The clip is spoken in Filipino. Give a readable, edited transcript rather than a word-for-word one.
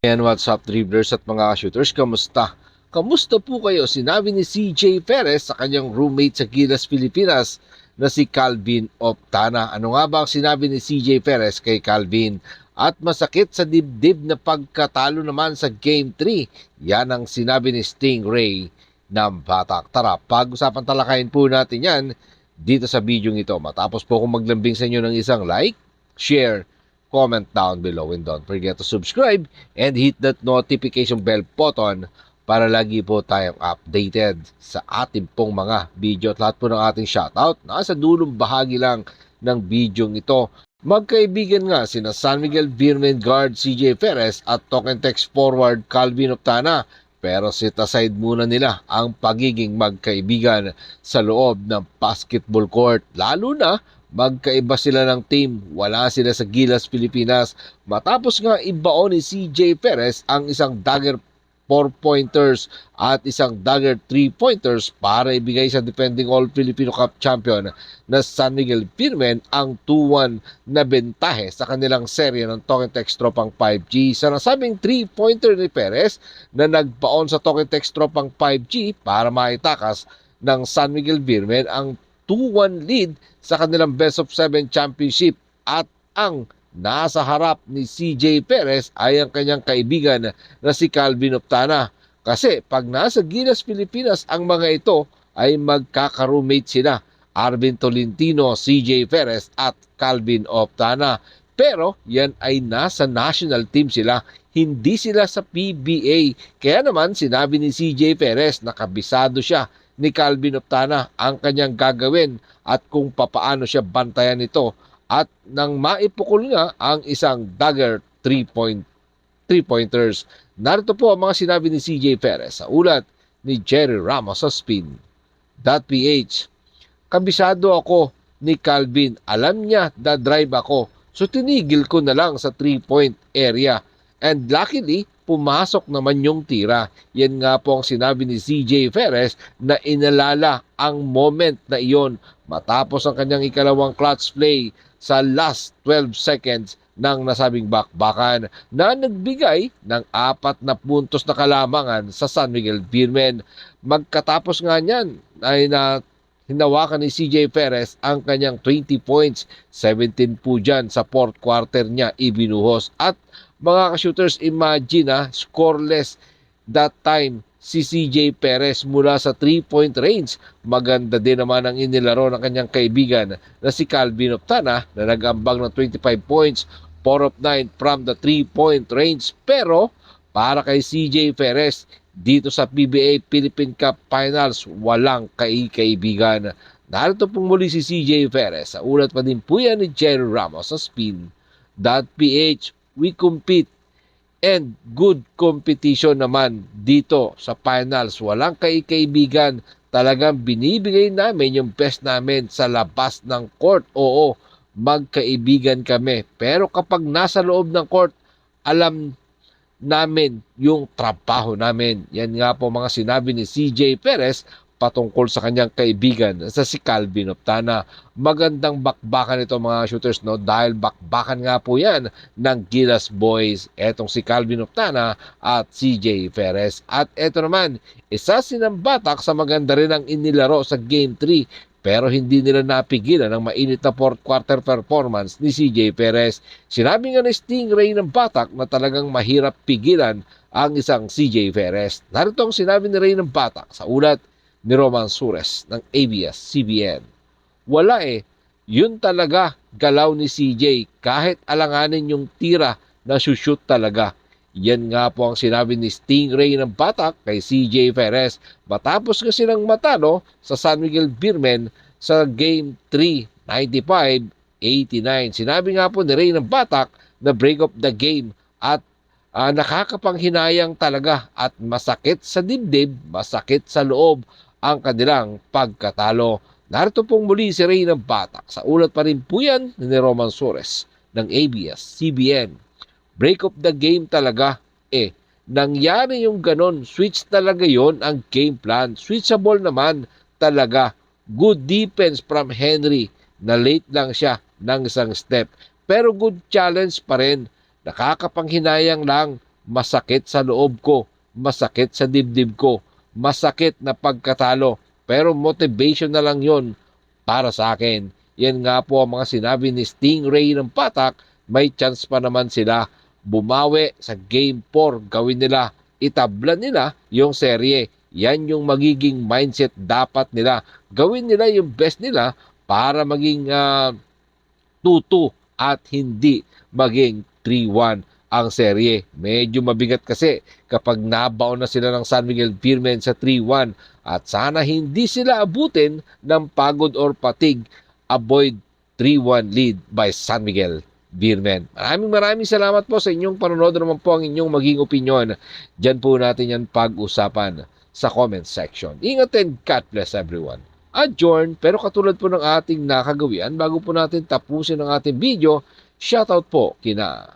And what's up, dribblers at mga shooters? Kamusta? Kamusta po kayo? Sinabi ni CJ Perez sa kanyang roommate sa Gilas, Pilipinas na si Calvin Optana. Ano nga ba ang sinabi ni CJ Perez kay Calvin? At masakit sa dibdib na pagkatalo naman sa Game 3. Yan ang sinabi ni Stingray ng Batak. Tara, pag-usapan talakayin po natin yan dito sa video ito. Matapos po akong maglambing sa inyo ng isang like, share, comment down below, and don't forget to subscribe and hit that notification bell button para lagi po tayong updated sa ating pong mga video at lahat po ng ating shoutout nasa dulong bahagi lang ng video ito. Magkaibigan nga sina San Miguel Beerman guard CJ Perez at token text forward Calvin Optana, pero set aside muna nila ang pagiging magkaibigan sa loob ng basketball court, lalo na magkaiba sila ng team. Wala sila sa Gilas, Pilipinas. Matapos nga ibaon ni CJ Perez ang isang dagger 4-pointers at isang dagger 3-pointers para ibigay sa defending All-Filipino Cup champion na San Miguel Beerman ang 2-1 na bentahe sa kanilang serye ng Token Text Tropang 5G. Sa nasabing 3-pointer ni Perez na nagbaon sa Token Text Tropang 5G para maitakas ng San Miguel Beerman ang 2-1 lead sa kanilang Best of 7 championship, at ang nasa harap ni CJ Perez ay ang kanyang kaibigan na si Calvin Optana. Kasi pag nasa Gilas, Pilipinas ang mga ito ay magkaka-roommate sila, Arvin Tolentino, CJ Perez at Calvin Optana. Pero yan ay nasa national team sila, hindi sila sa PBA. Kaya naman sinabi ni CJ Perez na kabisado siya ni Calvin Optana ang kanyang gagawin at kung papaano siya bantayan ito, at nang maipukol nga ang isang dagger 3-pointers. Narito po ang mga sinabi ni CJ Perez sa ulat ni Jerry Ramos sa Spin.ph. Kabisado ako ni Calvin, alam niya na drive ako, so tinigil ko na lang sa 3-point area, and luckily pumasok naman yung tira. Yan nga po ang sinabi ni CJ Perez na inalala ang moment na iyon matapos ang kanyang ikalawang clutch play sa last 12 seconds ng nasabing bakbakan na nagbigay ng 4 na puntos na kalamangan sa San Miguel Beerman. Magkatapos nga niyan ay hinawakan ni CJ Perez ang kanyang 20 points, 17 po dyan sa fourth quarter niya ibinuhos. At mga ka-shooters, imagine scoreless that time si CJ Perez mula sa 3-point range. Maganda din naman ang inilaro ng kanyang kaibigan na si Calvin Optana na nag-ambag ng 25 points, 4 of 9 from the 3-point range. Pero para kay CJ Perez, dito sa PBA Philippine Cup Finals, walang kaibigan. Narito pong muli si CJ Perez. Sa ulat pa din po yan ni Jerry Ramos sa Spin.ph. We compete and good competition naman dito sa finals. Walang kaibigan. Talagang binibigay namin yung best namin sa labas ng court. Oo, magkaibigan kami. Pero kapag nasa loob ng court, alam namin yung trabaho namin. Yan nga po mga sinabi ni CJ Perez patungkol sa kanyang kaibigan sa si Calvin Optana. Magandang bakbakan ito mga shooters, no? Dahil bakbakan nga po yan ng Gilas Boys, etong si Calvin Optana at CJ Perez. At eto naman, isa sinambatak sa maganda rin ang inilaro sa Game 3, pero hindi nila napigilan ang mainit na fourth quarter performance ni CJ Perez. Sinabi nga ni Stingray ng Batak na talagang mahirap pigilan ang isang CJ Perez. Narito ang sinabi ni Ray ng Batak sa ulat ni Roman Sures ng ABS-CBN. Wala yun talaga galaw ni CJ, kahit alanganin yung tira na shoot talaga. Yan nga po ang sinabi ni Stingray ng Batak kay CJ Perez matapos nga silang matalo sa San Miguel Beerman sa Game 3, 95-89. Sinabi nga po ni Ray ng Batak na break of the game at nakakapanghinayang talaga at masakit sa dibdib, masakit sa loob ang kanilang pagkatalo. Narito pong muli si Ray ng Batak. Sa ulat pa rin po yan ni Roman Sures ng ABS-CBN. Break of the game talaga. Nangyari yung ganon. Switch talaga yon ang game plan. Switchable naman talaga. Good defense from Henry na late lang siya ng isang step. Pero good challenge pa rin. Nakakapanghinayang lang masakit sa loob ko, masakit sa dibdib ko, masakit na pagkatalo. Pero motivation na lang yon para sa akin. Yan nga po ang mga sinabi ni Stingray ng Patak, may chance pa naman sila bumawi sa Game 4. Gawin nila, itabla nila yung serye. Yan yung magiging mindset dapat nila. Gawin nila yung best nila para maging 2-2 at hindi maging 3-1 ang serye. Medyo mabigat kasi kapag nabaon na sila ng San Miguel Beermen sa 3-1 at sana hindi sila abutin ng pagod or patig. Avoid 3-1 lead by San Miguel Beermen. Maraming salamat po sa inyong panonood. Naman po ang inyong maging opinion. Diyan po natin yan pag-usapan sa comment section. Ingat and God bless everyone. Adjourn, pero katulad po ng ating nakagawian, bago po natin tapusin ang ating video, shoutout po kina